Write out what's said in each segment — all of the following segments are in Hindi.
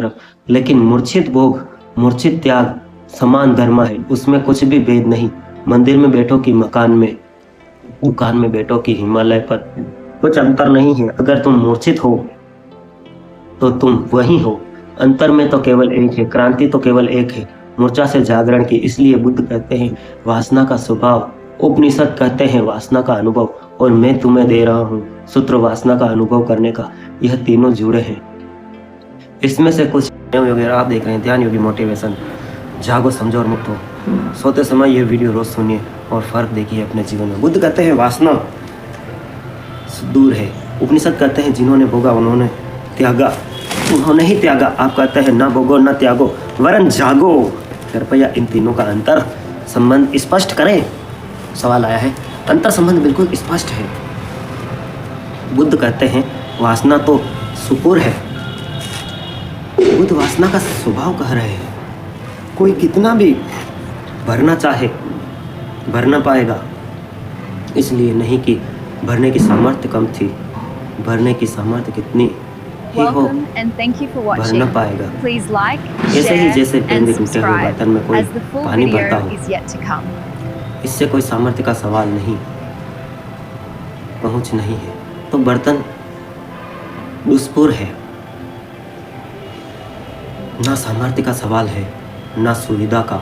तरफ, लेकिन मूर्छित भोग, मूर्छित त्याग समान धर्म है, उसमें कुछ भी भेद नहीं। मंदिर में बैठो कि मकान में, दुकान में बैठो कि हिमालय पर, कुछ अंतर नहीं है। अगर तुम मूर्छित हो तो तुम वही हो। अंतर में तो केवल एक है, क्रांति तो केवल एक है, मूर्छा से जागरण की। इसलिए बुद्ध कहते हैं वासना का स्वभाव, उपनिषद कहते हैं वासना का अनुभव, और मैं तुम्हें दे रहा हूँ सूत्र वासना का अनुभव करने का। यह तीनों जुड़े हैं। इसमें से कुछ वगैरह आप देख रहे हैं ध्यान योगी मोटिवेशन। जागो, समझो और मुक्त हो। सोते समय यह वीडियो रोज सुनिए और फर्क देखिए अपने जीवन में। बुद्ध कहते हैं वासना दूर है। उपनिषद कहते हैं जिन्होंने भोगा उन्होंने त्यागा, उन्होंने ही त्यागा। आप कहते हैं ना भोगो ना त्यागो वरन जागो। कृपया इन तीनों का अंतर संबंध स्पष्ट करें। सवाल आया है, अंतर संबंध बिल्कुल स्पष्ट है। बुद्ध कहते हैं वासना तो सुपुर है। बुद्ध वासना का स्वभाव कह रहे हैं। कोई कितना भी भरना चाहे भर ना पाएगा, इसलिए नहीं कि भरने की सामर्थ्य कम थी, भरने की सामर्थ्य कितनी ही हो भर ना पाएगा। ऐसे ही जैसे पेंदे टूटे हुए बर्तन में कोई पानी भरता हो, इससे कोई सामर्थ्य का सवाल नहीं, पहुंच नहीं है, तो बर्तन दुष्पुर है। ना सामर्थ्य का सवाल है, ना सुविधा का,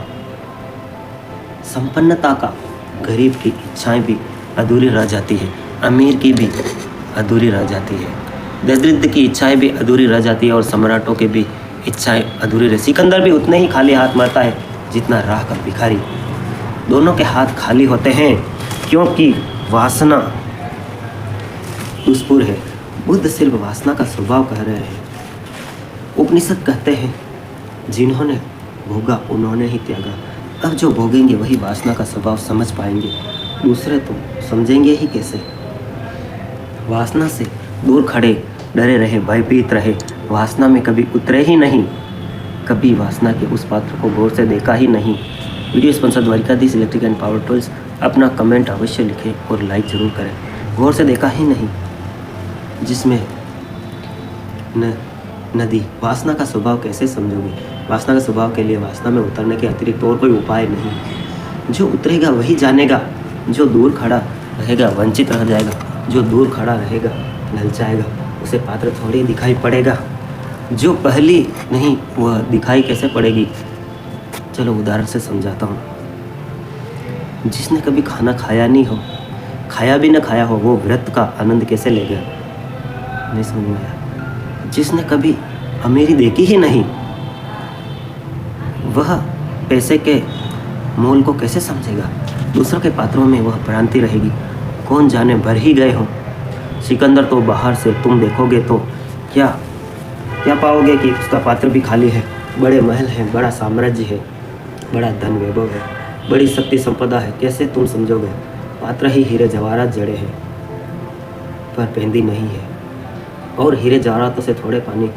संपन्नता का। गरीब की इच्छाएं भी अधूरी रह जाती है, अमीर की भी अधूरी रह जाती है, दरिद्र की इच्छाएं भी अधूरी रह जाती है, और सम्राटों की भी इच्छाएं अधूरी रह। सिकंदर भी उतने ही खाली हाथ मरता है जितना राह का भिखारी। दोनों के हाथ खाली होते हैं क्योंकि वासना दुष्पुर है। बुद्ध सिर्फ वासना का स्वभाव कह रहे हैं। उपनिषद कहते हैं जिन्होंने भोगा उन्होंने ही त्यागा। अब जो भोगेंगे वही वासना का स्वभाव समझ पाएंगे, दूसरे तो समझेंगे ही कैसे। वासना से दूर खड़े डरे रहे, भयभीत रहे, वासना में कभी उतरे ही नहीं, कभी वासना के उस पात्र को गौर से देखा ही नहीं। Video sponsor Dwarkadhish electric and power tools. अपना कमेंट अवश्य लिखें और लाइक जरूर करें। गौर से देखा ही नहीं, जिसमें नदी वासना का स्वभाव कैसे समझोगे। वासना के स्वभाव के लिए वासना में उतरने के अतिरिक्त और कोई उपाय नहीं। जो उतरेगा वही जानेगा, जो दूर खड़ा रहेगा वंचित रह जाएगा, जो दूर खड़ा रहेगा ललचाएगा, उसे पात्र थोड़ी दिखाई पड़ेगा। जो पहली नहीं वह दिखाई कैसे पड़ेगी। चलो उदाहरण से समझाता हूँ। जिसने कभी खाना खाया नहीं हो, खाया भी न खाया हो, वो व्रत का आनंद कैसे लेगा, नहीं समझ में आया। जिसने कभी अमीरी देखी ही नहीं, वह पैसे के मोल को कैसे समझेगा। दूसरों के पात्रों में वह भ्रांति रहेगी, कौन जाने भर ही गए हो। सिकंदर तो बाहर से तुम देखोगे तो क्या पाओगे कि उसका पात्र भी खाली है। बड़े महल हैं, बड़ा साम्राज्य है, बड़ा धन वैभव है, बड़ी शक्ति संपदा है, कैसे तुम समझोगे। पात्र ही हीरे जवाहरात जड़े हैं पर पेंदी नहीं है, और हीरे जवाहरातों से थोड़े पानी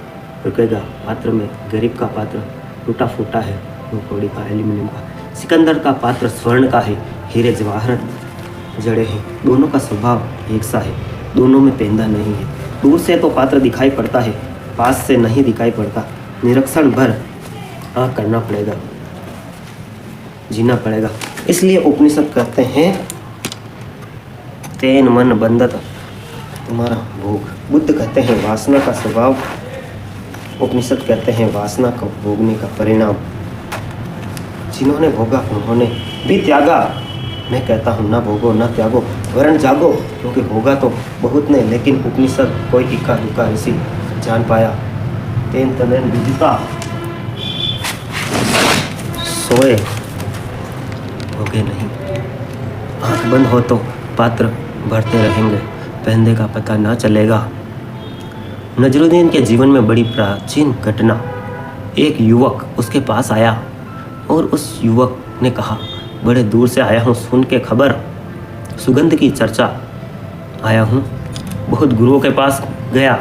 रुकेगा। पात्र में गरीब का पात्र टूटा फूटा है, वो कौड़ी का, एल्यूमिनियम का। सिकंदर का पात्र स्वर्ण का है, हीरे जवाहरात जड़े हैं। दोनों का स्वभाव एक सा है, दोनों में पेंदा नहीं है। दूर से तो पात्र दिखाई पड़ता है, पास से नहीं दिखाई पड़ता। निरीक्षण भर आँख करना पड़ेगा, जीना पड़ेगा। इसलिए उपनिषद कहते हैं तेन मन बंधत, तुम्हारा भोग। बुद्ध कहते हैं वासना का स्वभाव, उपनिषद कहते हैं वासना को भोगने का परिणाम। जिन्होंने भोगा उन्होंने भी त्यागा। मैं कहता हूँ ना भोगो ना त्यागो वरन जागो, क्योंकि भोगा तो बहुत ने, लेकिन उपनिषद कोई इक्का दुक्का ऋषि जान पाया। तेन तनन विदिता, सोए भोगे नहीं। आँख बंद हो तो पात्र भरते रहेंगे, पहनने का पता ना चलेगा। नजरुद्दीन के जीवन में बड़ी प्राचीन घटना। एक युवक उसके पास आया और उस युवक ने कहा बड़े दूर से आया हूँ, सुन के खबर, सुगंध की चर्चा आया हूँ। बहुत गुरुओं के पास गया,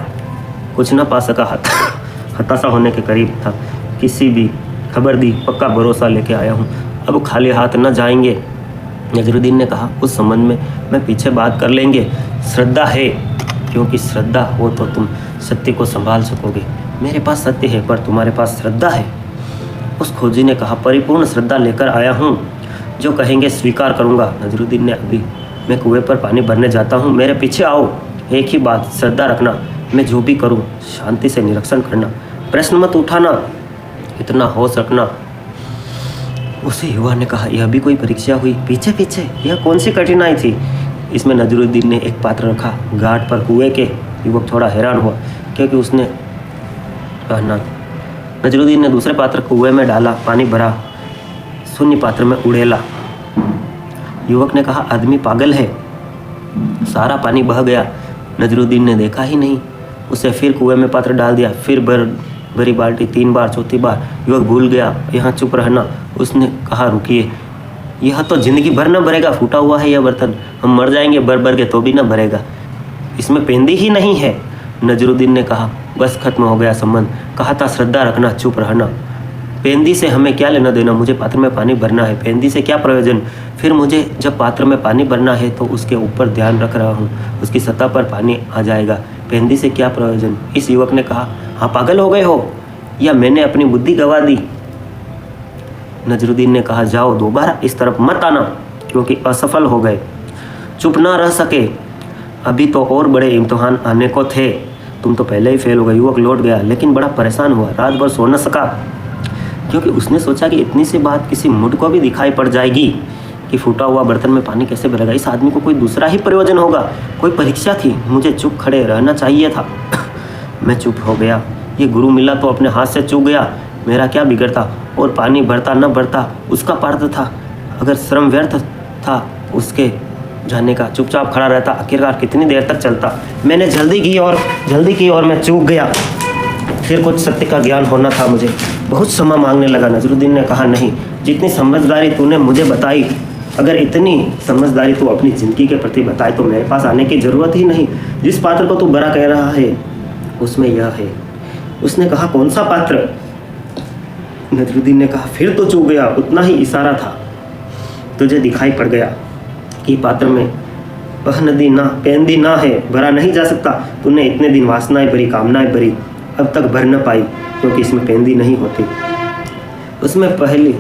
कुछ ना पा सका, हताशा होने के करीब था। किसी भी खबर दी, पक्का भरोसा लेके आया हूँ, अब खाली हाथ न जाएंगे। नजरुद्दीन ने कहा उस संबंध में मैं पीछे बात कर लेंगे। श्रद्धा है, क्योंकि श्रद्धा हो तो तुम सत्य को संभाल सकोगे। मेरे पास सत्य है पर तुम्हारे पास श्रद्धा है। उस खोजी ने कहा, परिपूर्ण श्रद्धा लेकर आया हूँ, जो कहेंगे स्वीकार करूँगा। नजरुद्दीन ने, अभी मैं कुएं पर पानी भरने जाता हूँ, मेरे पीछे आओ। एक ही बात, श्रद्धा रखना, मैं जो भी करूँ शांति से निरीक्षण करना, प्रश्न मत उठाना, इतना होश रखना। उसे युवा ने कहा, यह भी कोई परीक्षा हुई? पीछे पीछे यह कौन सी कठिनाई थी? इसमें नजरुद्दीन ने एक पात्र रखा घाट पर कुएं के। युवक थोड़ा हैरान हुआ क्योंकि उसने कहना। नजरुद्दीन ने दूसरे पात्र कुएं में डाला, पानी भरा, शून्य पात्र में उड़ेला। युवक ने कहा, आदमी पागल है, सारा पानी बह गया। नजरुद्दीन ने देखा ही नहीं। उसे फिर कुएं में पात्र डाल दिया, फिर भरी बाल्टी 3 बार, चौथी बार। युवक भूल गया यहाँ चुप रहना। उसने कहा, रुकिए, यह तो जिंदगी भर न भरेगा, फूटा हुआ है यह बर्तन, हम मर जाएंगे भर भर के तो भी न भरेगा, इसमें पेंदी ही नहीं है। नजरुद्दीन ने कहा, बस खत्म हो गया संबंध, कहा था श्रद्धा रखना, चुप रहना। पेंदी से हमें क्या लेना देना, मुझे पात्र में पानी भरना है, पेंदी से क्या प्रयोजन? फिर मुझे जब पात्र में पानी भरना है तो उसके ऊपर ध्यान रख रहा हूँ, उसकी सतह पर पानी आ जाएगा, पेंदी से क्या प्रयोजन? इस युवक ने कहा, हाँ पागल हो गए हो या मैंने अपनी बुद्धि गंवा दी? नजरुद्दीन ने कहा, जाओ दोबारा इस तरफ मत आना, क्योंकि असफल हो गए। चुप ना रह सके, अभी तो और बड़े इम्तिहान आने को थे, तुम तो पहले ही फेल हो गए। युवक लौट गया लेकिन बड़ा परेशान हुआ, रात भर सो न सका, क्योंकि उसने सोचा कि इतनी सी बात किसी मूड को भी दिखाई पड़ जाएगी कि फूटा हुआ बर्तन में पानी कैसे भरेगा। इस आदमी को कोई दूसरा ही प्रयोजन होगा, कोई परीक्षा थी, मुझे चुप खड़े रहना चाहिए था। मैं चुप हो गया, ये गुरु मिला तो अपने हाथ से चूक गया, मेरा क्या बिगड़ता? और पानी भरता न भरता उसका पात्र था, अगर श्रम व्यर्थ था उसके जाने का, चुपचाप खड़ा रहता, आखिरकार कितनी देर तक चलता? मैंने जल्दी की और मैं चूक गया। फिर कुछ सत्य का ज्ञान होना था मुझे। बहुत क्षमा मांगने लगा। नजरुद्दीन ने कहा, नहीं, जितनी समझदारी तूने मुझे बताई, अगर इतनी समझदारी तू अपनी जिंदगी के प्रति बताए तो मेरे पास आने की जरूरत ही नहीं। जिस पात्र को तू बड़ा कह रहा है उसमें यह है। उसने कहा, कौन सा पात्र? नजरुद्दीन ने कहा, फिर तो चूक गया, उतना ही इशारा था, तुझे दिखाई पड़ गया कि पात्र में वह नदी ना पेंदी ना है, भरा नहीं जा सकता। तूने इतने दिन वासनाएं भरी, कामनाएं भरी, अब तक भर न पाई, क्योंकि इसमें पेंदी नहीं होती, उसमें पहले।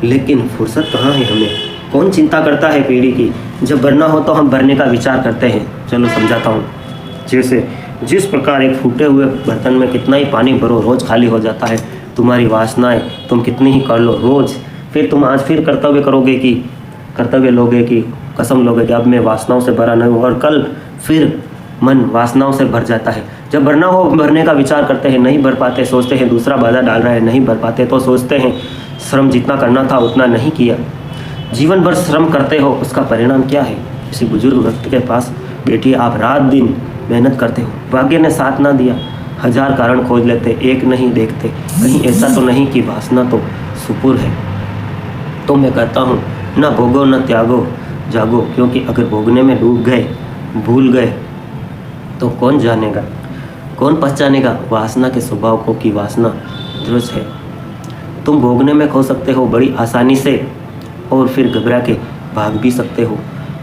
लेकिन फुर्सत कहाँ है हमें? कौन चिंता करता है पीढ़ी की? जब भरना हो तो हम भरने का विचार करते हैं। चलो समझाता हूँ। जैसे जिस प्रकार एक फूटे हुए बर्तन में कितना ही पानी भरो रोज खाली हो जाता है। तुम्हारी वासनाएं तुम कितनी ही कर लो रोज, फिर तुम आज फिर कर्तव्य लोगे कि कसम लोगे कि अब मैं वासनाओं से भरा नहीं हूँ, और कल फिर मन वासनाओं से भर जाता है। जब भरना हो भरने का विचार करते हैं, नहीं भर पाते, सोचते हैं दूसरा बाधा डाल रहा है, नहीं भर पाते तो सोचते हैं श्रम जितना करना था उतना नहीं किया। जीवन भर श्रम करते हो, उसका परिणाम क्या है? किसी बुजुर्ग व्यक्ति के पास बैठिए, आप रात दिन मेहनत करते हो, भाग्य ने साथ ना दिया, 1000 कारण खोज लेते, एक नहीं देखते, कहीं ऐसा तो नहीं कि वासना तो सुपुर है। तो मैं कहता हूँ, ना भोगो न त्यागो, जागो, क्योंकि अगर भोगने में डूब गए, भूल गए तो कौन जानेगा, कौन पहचानेगा वासना के स्वभाव को कि वासना ध्रुज है। तुम भोगने में खो सकते हो बड़ी आसानी से, और फिर घबरा के भाग भी सकते हो।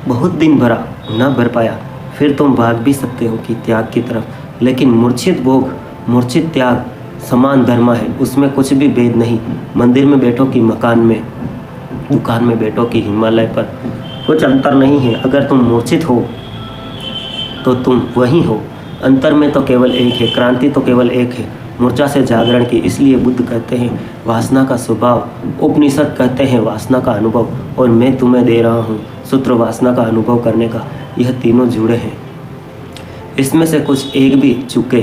बहुत दिन भरा ना भर पाया, फिर तुम भाग भी सकते हो कि त्याग की तरफ। लेकिन मूर्छित भोग, मूर्छित त्याग समान धर्म है, उसमें कुछ भी भेद नहीं। मंदिर में बैठो कि मकान में, दुकान में बैठो कि हिमालय पर, कुछ अंतर नहीं है। अगर तुम मूर्छित हो तो तुम वही हो। अंतर में तो केवल एक है, क्रांति तो केवल एक है, मूर्छा से जागरण की। इसलिए बुद्ध कहते हैं वासना का स्वभाव, उपनिषद कहते हैं वासना का अनुभव, और मैं तुम्हें दे रहा हूँ सूत्र वासना का अनुभव करने का। यह तीनों जुड़े हैं, इसमें से कुछ एक भी चुके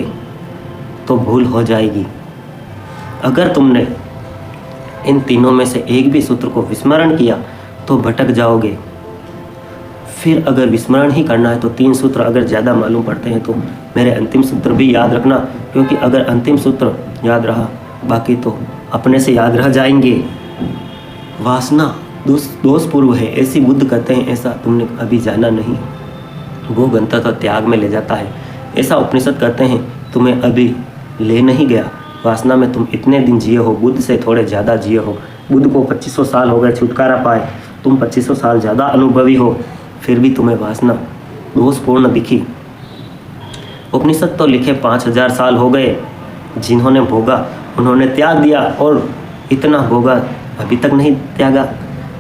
तो भूल हो जाएगी। अगर तुमने इन तीनों में से एक भी सूत्र को विस्मरण किया तो भटक जाओगे। फिर अगर विस्मरण ही करना है तो 3 सूत्र अगर ज़्यादा मालूम पड़ते हैं तो मेरे अंतिम सूत्र भी याद रखना, क्योंकि अगर अंतिम सूत्र याद रहा बाकी तो अपने से याद रह जाएंगे। वासना दोषपूर्व है, ऐसी बुद्ध कहते हैं, ऐसा तुमने अभी जाना नहीं। वो गंतव्य तो त्याग में ले जाता है, ऐसा उपनिषद कहते हैं, तुम्हें अभी ले नहीं गया। वासना में तुम इतने दिन जिए हो, बुद्ध से थोड़े ज़्यादा जिए हो। बुद्ध को 2500 साल हो गए छुटकारा पाए, तुम 2500 साल ज़्यादा अनुभवी हो, फिर भी तुम्हें वासना दोषपूर्ण दिखी। उपनिषद तो लिखे 5000 साल हो गए, जिन्होंने भोगा उन्होंने त्याग दिया, और इतना भोगा अभी तक नहीं त्यागा।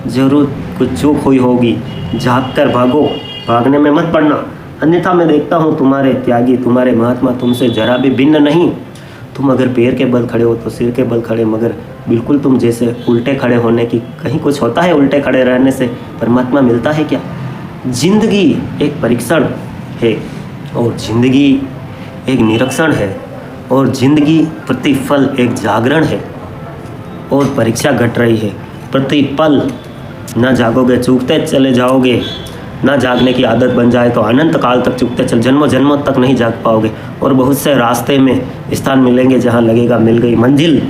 जरूर कुछ चूक हुई होगी, झाँक कर भागो, भागने में मत पड़ना, अन्यथा मैं देखता हूँ तुम्हारे त्यागी, तुम्हारे महात्मा तुमसे जरा भी भिन्न नहीं। तुम अगर पैर के बल खड़े हो तो सिर के बल खड़े, मगर बिल्कुल तुम जैसे उल्टे खड़े होने की, कहीं कुछ होता है उल्टे खड़े रहने से परमात्मा मिलता है क्या? जिंदगी एक परीक्षण है, और जिंदगी एक निरीक्षण है, और जिंदगी प्रतिफल एक जागरण है, और परीक्षा घट रही है प्रतिपल। ना जागोगे चूकते चले जाओगे, ना जागने की आदत बन जाए तो अनंत काल तक चूकते चल, जन्मों जन्मों तक नहीं जाग पाओगे। और बहुत से रास्ते में स्थान मिलेंगे जहाँ लगेगा मिल गई मंजिल,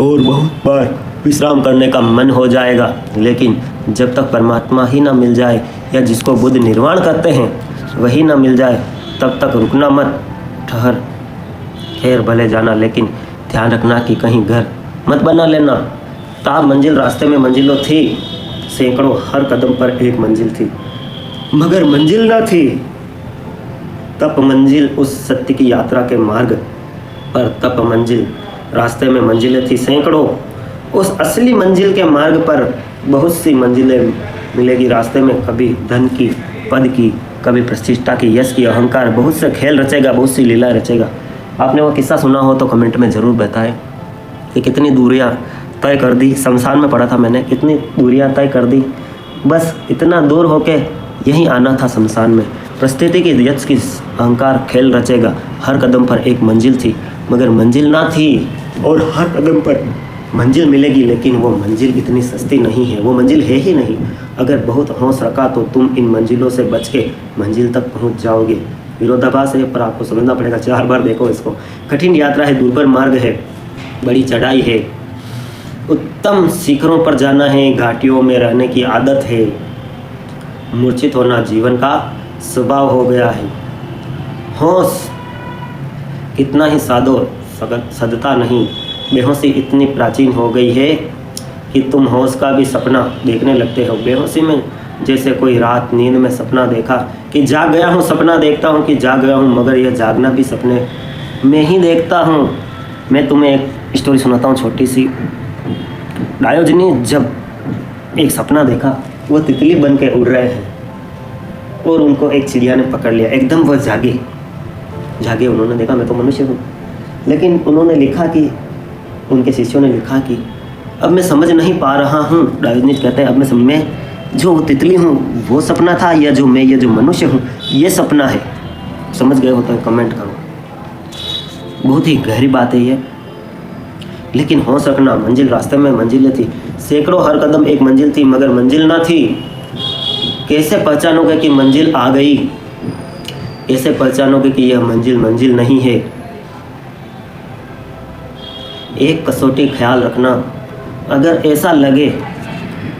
और बहुत बार विश्राम करने का मन हो जाएगा, लेकिन जब तक परमात्मा ही ना मिल जाए, या जिसको बुद्ध निर्वाण कहते हैं वही ना मिल जाए, तब तक रुकना मत, ठहर खैर भले जाना, लेकिन ध्यान रखना कि कहीं घर मत बना लेना। ताब मंजिल रास्ते में मंजिलों थी, सैकड़ों हर कदम पर एक मंजिल थी, मगर मंजिल ना थी तप मंजिल उस सत्य की यात्रा के मार्ग पर। तप मंजिल रास्ते में मंजिलें थी सैकड़ों, उस असली मंजिल के मार्ग पर बहुत सी मंजिलें मिलेगी रास्ते में। कभी धन की, पद की, कभी प्रतिष्ठा की, यश की, अहंकार, बहुत से खेल रचेगा, बहुत सी लीला रचेगा। आपने वो किस्सा सुना हो तो कमेंट में ज़रूर बताएं कि कितनी दूरियां तय कर दी। शमशान में पढ़ा था मैंने, कितनी दूरियां तय कर दी, बस इतना दूर होके यहीं आना था शमशान में। परिस्थिति की, यश की, अहंकार खेल रचेगा, हर कदम पर एक मंजिल थी, मगर मंजिल ना थी, और हर कदम पर मंजिल मिलेगी, लेकिन वो मंजिल इतनी सस्ती नहीं है, वो मंजिल है ही नहीं। अगर बहुत हौस रखा तो तुम इन मंजिलों से बच के मंजिल तक पहुंच जाओगे। विरोधाभास है, पर आपको समझना पड़ेगा, 4 बार देखो इसको। कठिन यात्रा है, दुर्भर मार्ग है, बड़ी चढ़ाई है, उत्तम शिखरों पर जाना है, घाटियों में रहने की आदत है, मूर्छित होना जीवन का स्वभाव हो गया है। होश कितना ही साधो सदता नहीं, बेहोशी इतनी प्राचीन हो गई है कि तुम होश का भी सपना देखने लगते हो। बेहोशी में जैसे कोई रात नींद में सपना देखा कि जाग गया हूँ, सपना देखता हूँ कि जाग गया हूँ, मगर यह जागना भी सपने में ही देखता हूँ। मैं तुम्हें एक स्टोरी सुनाता हूँ छोटी सी। डायोज ने जब एक सपना देखा, वो तितली बन के उड़ रहे हैं और उनको एक चिड़िया ने पकड़ लिया। एकदम वह जागे, उन्होंने देखा मैं तो मनुष्य हूँ, लेकिन उन्होंने लिखा कि, उनके शिष्यों ने लिखा कि अब मैं समझ नहीं पा रहा हूँ। डायोजनीज कहते हैं अब मैं जो तितली हूँ वो सपना था, या जो मैं ये जो मनुष्य हूँ ये सपना है। समझ गए हो तो कमेंट करो। बहुत ही गहरी बात है ये, लेकिन होश रखना। मंजिल रास्ते में मंजिलें थी, सैकड़ों हर कदम एक मंजिल थी, मगर मंजिल ना थी। कैसे पहचानोगे कि मंजिल आ गई? कैसे पहचानोगे कि यह मंजिल मंजिल नहीं है? एक कसौटी ख्याल रखना, अगर ऐसा लगे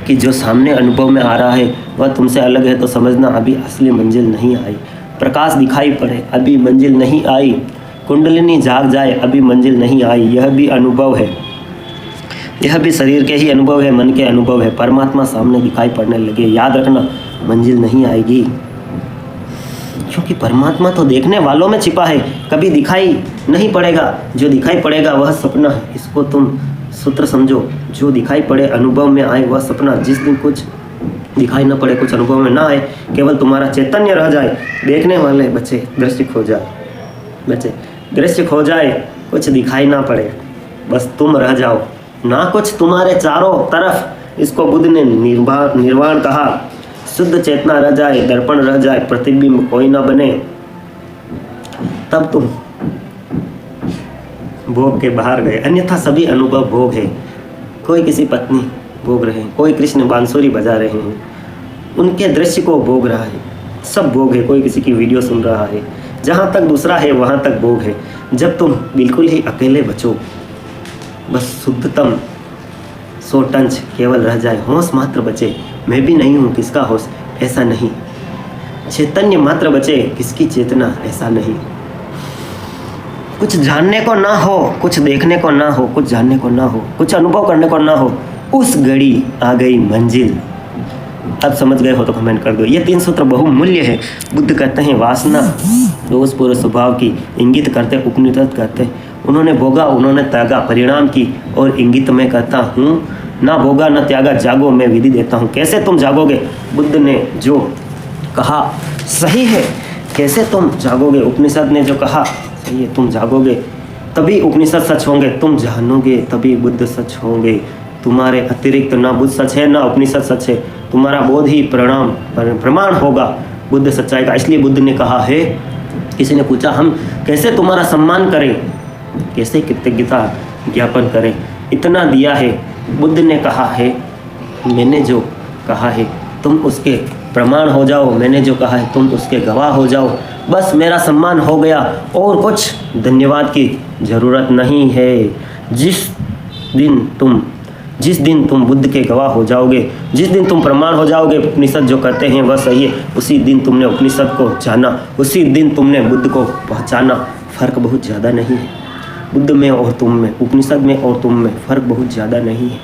कि जो सामने अनुभव में आ रहा है वह तुमसे अलग है तो समझना अभी असली मंजिल नहीं आई। प्रकाश दिखाई पड़े, अभी मंजिल नहीं आई। कुंडलिनी जाग जाए, अभी मंजिल नहीं आई। यह भी अनुभव है, यह भी शरीर के ही अनुभव है, मन के अनुभव है। परमात्मा सामने दिखाई पड़ने लगे, याद रखना मंजिल नहीं आएगी, क्योंकि परमात्मा तो देखने वालों में छिपा है, कभी दिखाई नहीं पड़ेगा। जो दिखाई पड़ेगा वह सपना है, इसको तुम सूत्र समझो। जो दिखाई पड़े, अनुभव में आए वह सपना। जिस दिन कुछ दिखाई न पड़े, कुछ अनुभव में ना आए, केवल तुम्हारा चैतन्य रह जाए, देखने वाले बच्चे दृष्टि खो जाए, बच्चे दृश्य खो जाए, कुछ दिखाई ना पड़े, बस तुम रह जाओ, ना कुछ तुम्हारे चारों तरफ। इसको बुद्ध ने निर्वाण कहा। शुद्ध चेतना रह जाए, दर्पण रह जाए, प्रतिबिंब कोई ना बने, तब तुम भोग के बाहर गए। अन्यथा सभी अनुभव भोग है। कोई किसी पत्नी भोग रहे हैं, कोई कृष्ण बांसुरी बजा रहे हैं, उनके दृश्य को भोग रहा है, सब भोग है। कोई किसी की वीडियो सुन रहा है, जहाँ तक दूसरा है वहाँ तक भोग है। जब तुम बिल्कुल ही अकेले बचो, बस शुद्धतम सोटंच केवल रह जाए, होश मात्र बचे, मैं भी नहीं हूँ किसका होश, ऐसा नहीं। चैतन्य मात्र बचे, किसकी चेतना, ऐसा नहीं। कुछ जानने को ना हो, कुछ देखने को ना हो, कुछ जानने को ना हो, कुछ अनुभव करने को ना हो, उस घड़ी आ गई मंजिल। अब समझ गए हो तो कमेंट कर दो। ये 3 सूत्र बहुमूल्य है। बुद्ध कहते हैं वासना दोष पूर्ण स्वभाव की इंगित करते उपनिषद कहते हैं उन्होंने भोगा उन्होंने त्यागा परिणाम की और इंगित में कहता हूँ ना भोगा न त्यागा जागो मैं विधि देता हूँ। कैसे तुम जागोगे? बुद्ध ने जो कहा सही है। कैसे तुम जागोगे? उपनिषद ने जो कहा सही है, तुम जागोगे तभी उपनिषद सच होंगे, तुम जानोगे तभी बुद्ध सच होंगे। तुम्हारे अतिरिक्त ना बुद्ध सच है ना उपनिषद सच है, तुम्हारा बोध ही प्रमाण होगा बुद्ध सच्चाई का। इसलिए बुद्ध ने कहा है, किसी ने पूछा हम कैसे तुम्हारा सम्मान करें, कैसे कृतज्ञता ज्ञापन करें, इतना दिया है। बुद्ध ने कहा है मैंने जो कहा है तुम उसके प्रमाण हो जाओ, मैंने जो कहा है तुम उसके गवाह हो जाओ, बस मेरा सम्मान हो गया और कुछ धन्यवाद की ज़रूरत नहीं है। जिस दिन तुम बुद्ध के गवाह हो जाओगे, जिस दिन तुम प्रमाण हो जाओगे उपनिषद जो कहते हैं वह सही है, उसी दिन तुमने उपनिषद को जाना, उसी दिन तुमने बुद्ध को पहचाना। फ़र्क बहुत ज़्यादा नहीं है बुद्ध में और तुम में, उपनिषद में और तुम में फ़र्क बहुत ज़्यादा नहीं है।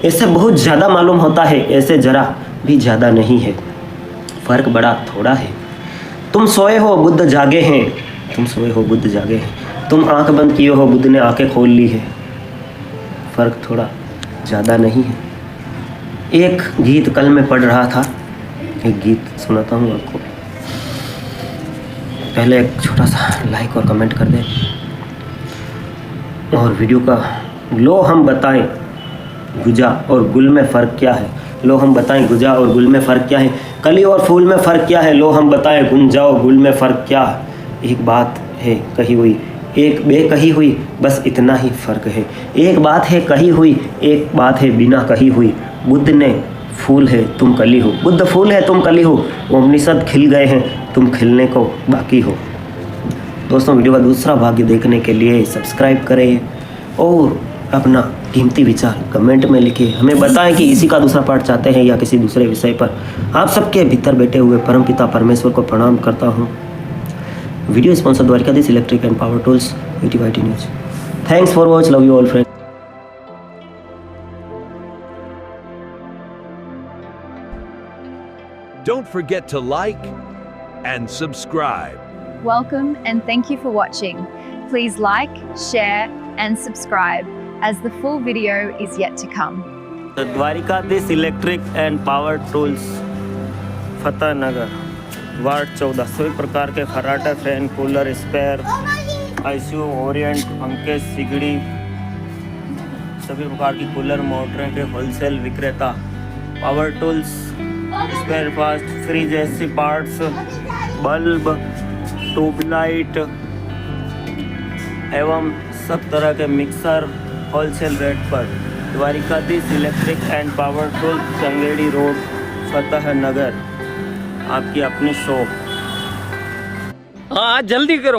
ऐसे बहुत ज़्यादा मालूम होता है, ऐसे ज़रा भी ज़्यादा नहीं है। फ़र्क बड़ा थोड़ा है। तुम सोए हो बुद्ध जागे हैं, तुम सोए हो बुद्ध जागे हैं, तुम आंख बंद किए हो बुद्ध ने आंखें खोल ली है। फ़र्क थोड़ा ज़्यादा नहीं है। एक गीत कल मैं पढ़ रहा था, एक गीत सुनाता हूँ आपको। पहले एक छोटा सा लाइक और कमेंट कर दें और वीडियो का लो हम बताएं गुजा और गुल में फ़र्क क्या है। लो हम बताएं गुजा और गुल में फ़र्क क्या है, कली और फूल में फ़र्क क्या है। लो हम बताएं गुंजाओ गुल में फ़र्क क्या है। एक बात है कही हुई एक बेकही हुई, बस इतना ही फ़र्क है। एक बात है कही हुई एक बात है बिना कही हुई। बुद्ध ने फूल है तुम कली हो, बुद्ध फूल है तुम कली हो, उपनिषद खिल गए हैं तुम खिलने को बाकी हो। दोस्तों वीडियो का दूसरा भाग देखने के लिए सब्सक्राइब करें और अपना कीमती विचार कमेंट में लिखें। हमें बताएं कि इसी का दूसरा पार्ट चाहते हैं या किसी दूसरे विषय पर। आप सबके भीतर बैठे हुए परमपिता परमेश्वर को प्रणाम करता हूँ। Video sponsor Dwarkadhish electric and power tools VTYT news. Thanks for watch, love you all friends. Don't forget to like and subscribe. Welcome and thank you for watching. Please like, share and subscribe as the full video is yet to come. Dwarkadhish electric and power tools, Fateh Nagar, ward 14। सभी प्रकार के फर्राटे, fan, cooler, spare, ICU, Orient, पंखे, सिगड़ी, सभी प्रकार की कूलर मोटरें के होलसेल विक्रेता। Power tools, spare parts, fridge, AC parts, bulb, tubelight एवं सब तरह के मिक्सर होलसेल रेट पर। Dwarkadhish electric and power tools, Sangedi road, Fateh Nagar, आपकी अपनी शॉप। हाँ जल्दी करो।